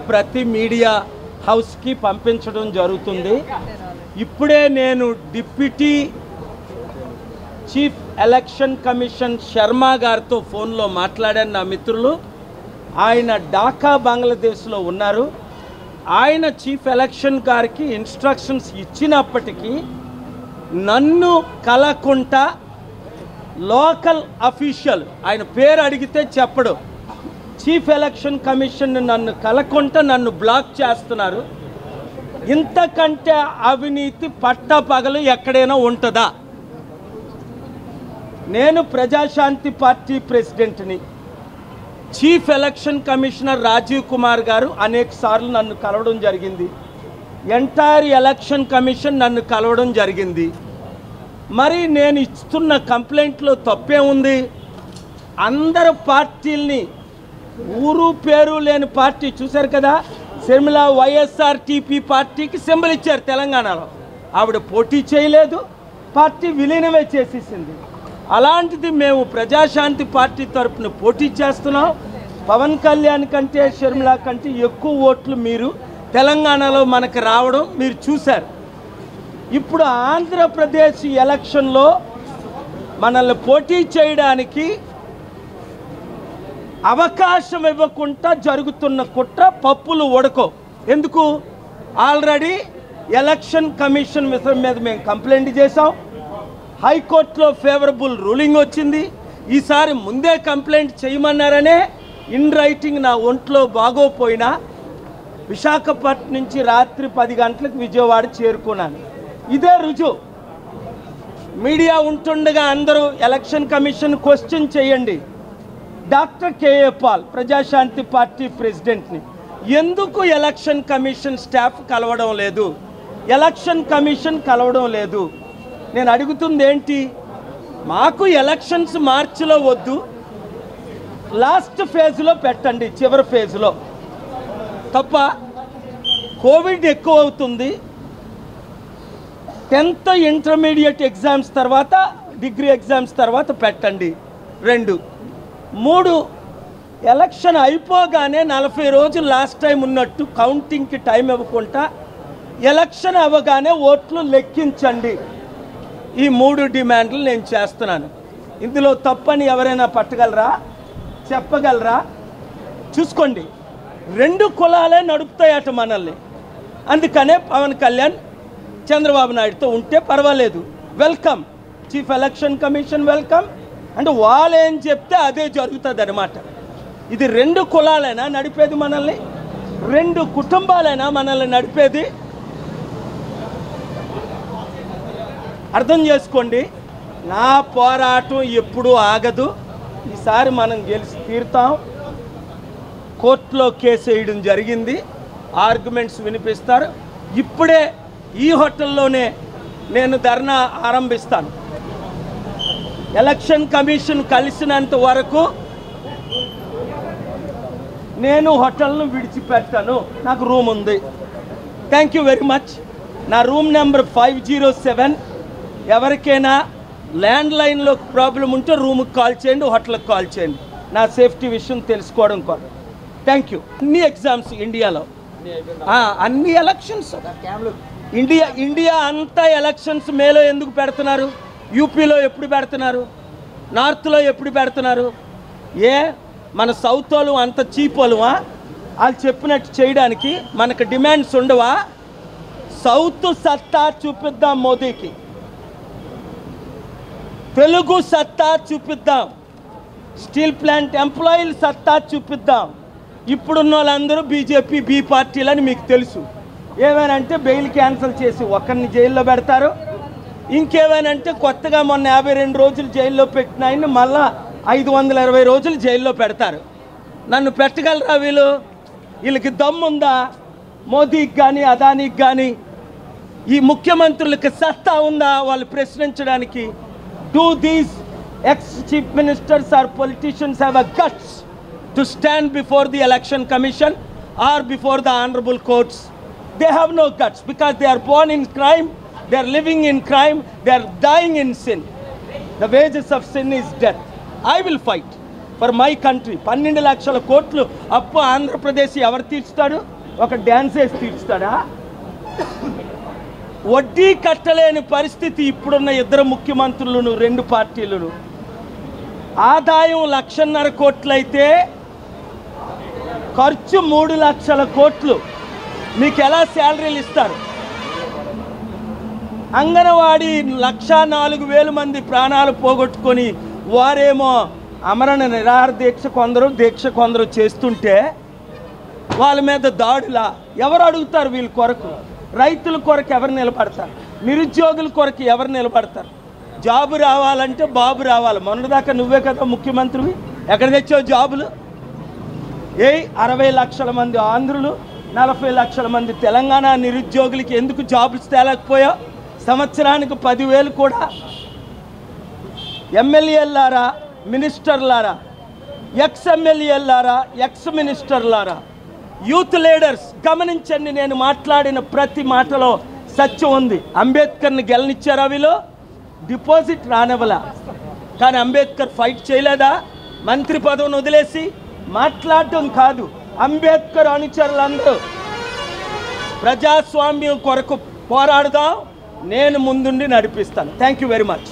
ప్రతి మీడియా హౌస్కి పంపించడం జరుగుతుంది. ఇప్పుడే నేను deputy chief election commission Sharma గారితో ఫోన్లో మాట్లాడాను. నా మిత్రులు ఆయన ఢాకా బంగ్లాదేశ్లో ఉన్నారు. ఆయన చీఫ్ ఎలక్షన్ గారికి ఇన్స్ట్రక్షన్స్ ఇచ్చినప్పటికీ నన్ను కలకుండా లోకల్ అఫీషియల్, ఆయన పేరు అడిగితే చెప్పడు, చీఫ్ ఎలక్షన్ కమిషన్ నన్ను కలకుండా నన్ను బ్లాక్ చేస్తున్నారు. ఇంతకంటే అవినీతి పట్టపగలు ఎక్కడైనా ఉంటుందా? నేను ప్రజాశాంతి పార్టీ ప్రెసిడెంట్ని. Chief election commissioner Rajiv Kumar garu అనేక సార్లు నన్ను కలవడం జరిగింది. ఎంటైర్ ఎలక్షన్ కమిషన్ నన్ను కలవడం జరిగింది. మరి నేను ఇస్తున్న కంప్లైంట్లో తప్పే ఉంది? అందరు పార్టీల్ని, ఊరు పేరు లేని పార్టీ చూశారు కదా, షర్మిల వైఎస్ఆర్టీపీ పార్టీకి సింబల్ ఇచ్చారు తెలంగాణలో. ఆవిడ పోటీ చేయలేదు, పార్టీ విలీనమే చేసేసింది. అలాంటిది మేము ప్రజాశాంతి పార్టీ తరపున పోటీ చేస్తున్నాం. పవన్ కళ్యాణ్ కంటే షర్మిల కంటే ఎక్కువ ఓట్లు మీరు తెలంగాణలో మనకు రావడం మీరు చూశారు. ఇప్పుడు ఆంధ్రప్రదేశ్ ఎలక్షన్లో మనల్ని పోటీ చేయడానికి అవకాశం ఇవ్వకుండా జరుగుతున్న కుట్ర పప్పులు ఉడకో. ఎందుకు? ఆల్రెడీ ఎలక్షన్ కమిషన్ విషయం మీద మేము కంప్లైంట్ చేసాం. హైకోర్టులో ఫేవరబుల్ రూలింగ్ వచ్చింది. ఈసారి ముందే కంప్లైంట్ చేయమన్నారనే ఇన్ రైటింగ్ నా ఒంట్లో బాగోపోయినా విశాఖపట్నం నుంచి రాత్రి 10 గంటలకు విజయవాడ చేరుకున్నాను. ఇదే రుజువు. మీడియా ఉంటుండగా అందరూ ఎలక్షన్ కమిషన్ క్వశ్చన్ చేయండి. Doctor KA Paul Praja Shanti party ప్రెసిడెంట్ని, ఎందుకు ఎలక్షన్ కమిషన్ స్టాఫ్ కలవడం లేదు? ఎలక్షన్ కమిషన్ కలవడం లేదు. నేను అడుగుతుంది ఏంటి? మాకు ఎలక్షన్స్ మార్చిలో వద్దు, లాస్ట్ ఫేజ్లో పెట్టండి, చివరి ఫేజ్లో తప్ప. కోవిడ్ ఎక్కువ అవుతుంది. 10th ఇంటర్మీడియట్ ఎగ్జామ్స్ తర్వాత, డిగ్రీ ఎగ్జామ్స్ తర్వాత పెట్టండి. 2, 3 ఎలక్షన్ అయిపోగానే 40 రోజులు లాస్ట్ టైం ఉన్నట్టు కౌంటింగ్కి టైం ఇవ్వకుండా ఎలక్షన్ అవ్వగానే ఓట్లు లెక్కించండి. ఈ 3 డిమాండ్లు నేను చేస్తున్నాను. ఇందులో తప్పని ఎవరైనా పట్టగలరా? చెప్పగలరా? చూసుకోండి, 2 కులాలే నడుపుతాయట మనల్ని. అందుకనే పవన్ కళ్యాణ్ చంద్రబాబు నాయుడుతో ఉంటే పర్వాలేదు, welcome. Chief election commission welcome. అంటే వాళ్ళు ఏం చెప్తే అదే జరుగుతుంది అనమాట. ఇది 2 కులాలైనా నడిపేది మనల్ని? 2 కుటుంబాలైనా మనల్ని నడిపేది? అర్థం చేసుకోండి. నా పోరాటం ఎప్పుడూ ఆగదు. ఈసారి మనం గెలిచి తీరుతాం. కోర్టులో కేసు వేయడం జరిగింది, ఆర్గ్యుమెంట్స్ వినిపిస్తారు. ఇప్పుడే ఈ హోటల్లోనే నేను ధర్నా ఆరంభిస్తాను. ఎలక్షన్ కమిషన్ కలిసినంత వరకు నేను హోటల్ను విడిచిపెట్టాను. నాకు రూమ్ ఉంది. Thank you very much. నా రూమ్ నెంబర్ 507. ఎవరికైనా ల్యాండ్ లైన్లో ప్రాబ్లం ఉంటే రూమ్కి కాల్ చేయండి, హోటల్కి కాల్ చేయండి, నా సేఫ్టీ విషయం తెలుసుకోవడం కోసం. Thank you. అన్ని ఎగ్జామ్స్ ఇండియాలో, అన్ని ఎలక్షన్స్, ఇండియా అంతా ఎలక్షన్స్ మేలో ఎందుకు పెడుతున్నారు? యూపీలో ఎప్పుడు పెడుతున్నారు? నార్త్లో ఎప్పుడు పెడుతున్నారు? ఏ మన సౌత్ వాళ్ళు అంత చీప్ వాళ్ళమా? వాళ్ళు చెప్పినట్టు చేయడానికి మనకు డిమాండ్స్ ఉండవా? సౌత్ సత్తా చూపిద్దాం మోదీకి, తెలుగు సత్తా చూపిద్దాం, స్టీల్ ప్లాంట్ ఎంప్లాయీల సత్తా చూపిద్దాం. ఇప్పుడున్న వాళ్ళందరూ బీజేపీ బి పార్టీలని మీకు తెలుసు. ఏమైనంటే బెయిల్ క్యాన్సిల్ చేసి ఒకరిని జైల్లో పెడతారు. ఇంకేమైనంటే కొత్తగా మొన్న 52 రోజులు జైల్లో పెట్టిన ఆయన్ని మళ్ళా 520 రోజులు జైల్లో పెడతారు. నన్ను పెట్టగలరా వీళ్ళు? వీళ్ళకి దమ్ముందా? మోదీకి కానీ అదానీకి కానీ ఈ ముఖ్యమంత్రులకి సత్తా ఉందా వాళ్ళు ప్రశ్నించడానికి? Do these ex-chief ministers or politicians have a guts to stand before the election commission or before the honorable courts? They have no guts because they are born in crime, they are living in crime, they are dying in sin. The wages of sin is death. I will fight. For my country. 12 లక్షల కోట్లు అప్పు ఆంధ్రప్రదేశ్ ఎవరు తీర్చుతాడు? ఒక dance వేసి తీర్చుతాడా? వడ్డీ కట్టలేని పరిస్థితి ఇప్పుడున్న ఇద్దరు ముఖ్యమంత్రులను, 2 పార్టీలను. ఆదాయం 1,50,000 కోట్లయితే ఖర్చు 3 లక్షల కోట్లు. మీకు ఎలా శాలరీలు ఇస్తారు? అంగన్వాడీ 1,04,000 మంది ప్రాణాలు పోగొట్టుకొని వారేమో అమరణ నిరాహార దీక్ష కొందరు చేస్తుంటే వాళ్ళ మీద దాడులా? ఎవరు అడుగుతారు వీళ్ళ కొరకు? రైతుల కొరకు ఎవరు నిలబడతారు? నిరుద్యోగుల కొరకు ఎవరు నిలబడతారు? జాబు రావాలంటే బాబు రావాలి. మొన్నటిదాకా నువ్వే కదా ముఖ్యమంత్రివి. ఎక్కడ తెచ్చావు జాబులు? 60 లక్షల మంది ఆంధ్రులు, 40 లక్షల మంది తెలంగాణ నిరుద్యోగులకి ఎందుకు జాబులు తేలేకపోయావు? సంవత్సరానికి 10,000 కూడా. ఎమ్మెల్యేలారా, మినిస్టర్లారా, ఎక్స్ ఎమ్మెల్యేలారా, ఎక్స్ మినిస్టర్లారా, యూత్ లీడర్స్ గమనించండి. నేను మాట్లాడిన ప్రతి మాటలో సత్యం ఉంది. అంబేద్కర్ని గెలనిచ్చారా వీళ్ళు? డిపాజిట్ రానివ్వలా. కానీ అంబేద్కర్ ఫైట్ చేయలేదా? మంత్రి పదవిని వదిలేసి మాట్లాడటం కాదు. అంబేద్కర్ అనుచరులందరూ ప్రజాస్వామ్యం కొరకు పోరాడుదాం. నేను ముందుండి నడిపిస్తాను. Thank you very much.